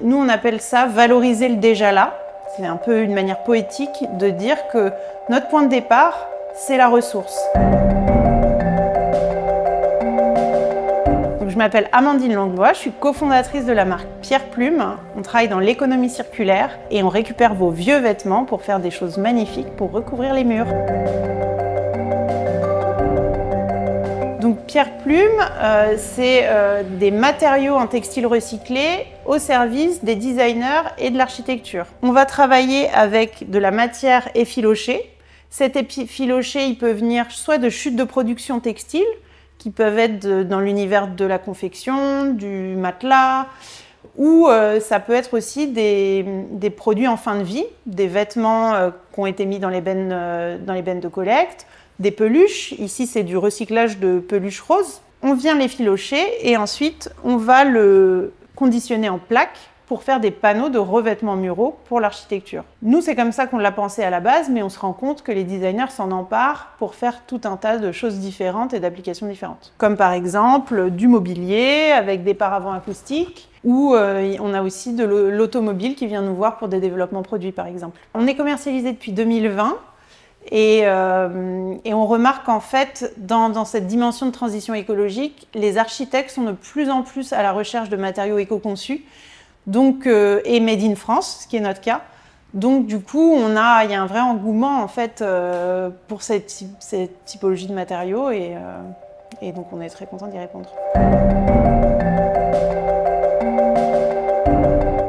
Nous, on appelle ça valoriser le déjà là. C'est un peu une manière poétique de dire que notre point de départ, c'est la ressource. Donc, je m'appelle Amandine Langlois, je suis cofondatrice de la marque Pierre Plume. On travaille dans l'économie circulaire et on récupère vos vieux vêtements pour faire des choses magnifiques pour recouvrir les murs. Donc Pierre Plume, c'est des matériaux en textile recyclé au service des designers et de l'architecture. On va travailler avec de la matière effilochée. Cet effiloché, il peut venir soit de chutes de production textile, qui peuvent être dans l'univers de la confection, du matelas, ou ça peut être aussi des produits en fin de vie, des vêtements qui ont été mis dans les bennes de collecte, des peluches. Ici, c'est du recyclage de peluches roses. On vient l'effilocher et ensuite, on va le conditionner en plaques pour faire des panneaux de revêtements muraux pour l'architecture. Nous, c'est comme ça qu'on l'a pensé à la base, mais on se rend compte que les designers s'en emparent pour faire tout un tas de choses différentes et d'applications différentes. Comme par exemple du mobilier avec des paravents acoustiques, ou on a aussi de l'automobile qui vient nous voir pour des développements produits, par exemple. On est commercialisé depuis 2020. Et on remarque qu'en fait, dans cette dimension de transition écologique, les architectes sont de plus en plus à la recherche de matériaux éco-conçus, donc, et made in France, ce qui est notre cas. Donc du coup, il y a un vrai engouement en fait, pour cette typologie de matériaux et donc on est très content d'y répondre.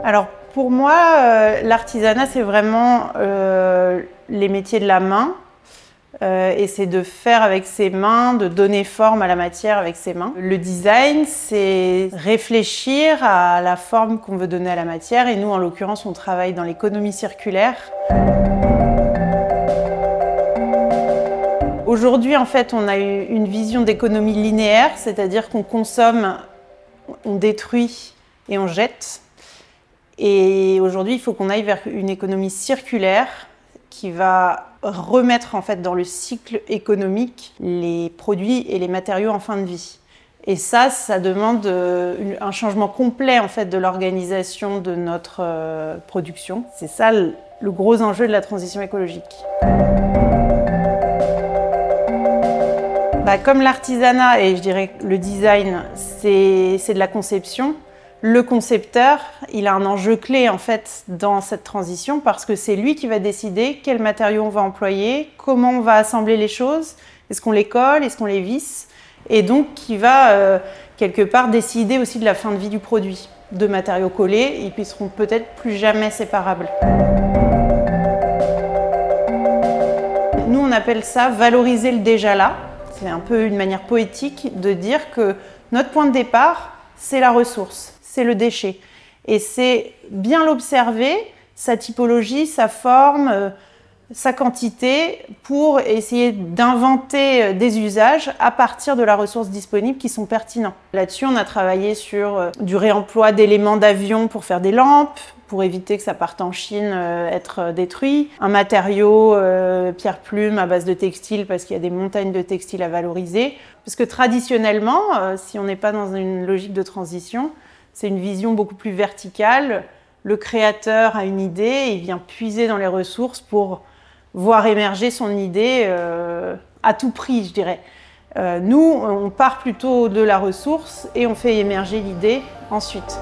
Alors pour moi, l'artisanat, c'est vraiment les métiers de la main, et c'est de faire avec ses mains, de donner forme à la matière avec ses mains. Le design, c'est réfléchir à la forme qu'on veut donner à la matière, et nous, en l'occurrence, on travaille dans l'économie circulaire. Aujourd'hui, en fait, on a une vision d'économie linéaire, c'est-à-dire qu'on consomme, on détruit et on jette. Et aujourd'hui, il faut qu'on aille vers une économie circulaire qui va remettre en fait dans le cycle économique les produits et les matériaux en fin de vie. Et ça demande un changement complet en fait de l'organisation de notre production. C'est ça le gros enjeu de la transition écologique. Comme l'artisanat et je dirais le design, c'est de la conception. Le concepteur, il a un enjeu clé en fait dans cette transition parce que c'est lui qui va décider quels matériaux on va employer, comment on va assembler les choses, est-ce qu'on les colle, est-ce qu'on les visse, et donc qui va quelque part décider aussi de la fin de vie du produit. De matériaux collés, ils ne seront peut-être plus jamais séparables. Nous, on appelle ça valoriser le déjà là. C'est un peu une manière poétique de dire que notre point de départ, c'est la ressource. C'est le déchet. Et c'est bien l'observer, sa typologie, sa forme, sa quantité, pour essayer d'inventer des usages à partir de la ressource disponible qui sont pertinents. Là-dessus, on a travaillé sur du réemploi d'éléments d'avion pour faire des lampes, pour éviter que ça parte en Chine être détruit. Un matériau Pierre Plume à base de textile parce qu'il y a des montagnes de textiles à valoriser. Parce que traditionnellement, si on n'est pas dans une logique de transition, c'est une vision beaucoup plus verticale. Le créateur a une idée, il vient puiser dans les ressources pour voir émerger son idée à tout prix, je dirais. Nous, on part plutôt de la ressource et on fait émerger l'idée ensuite.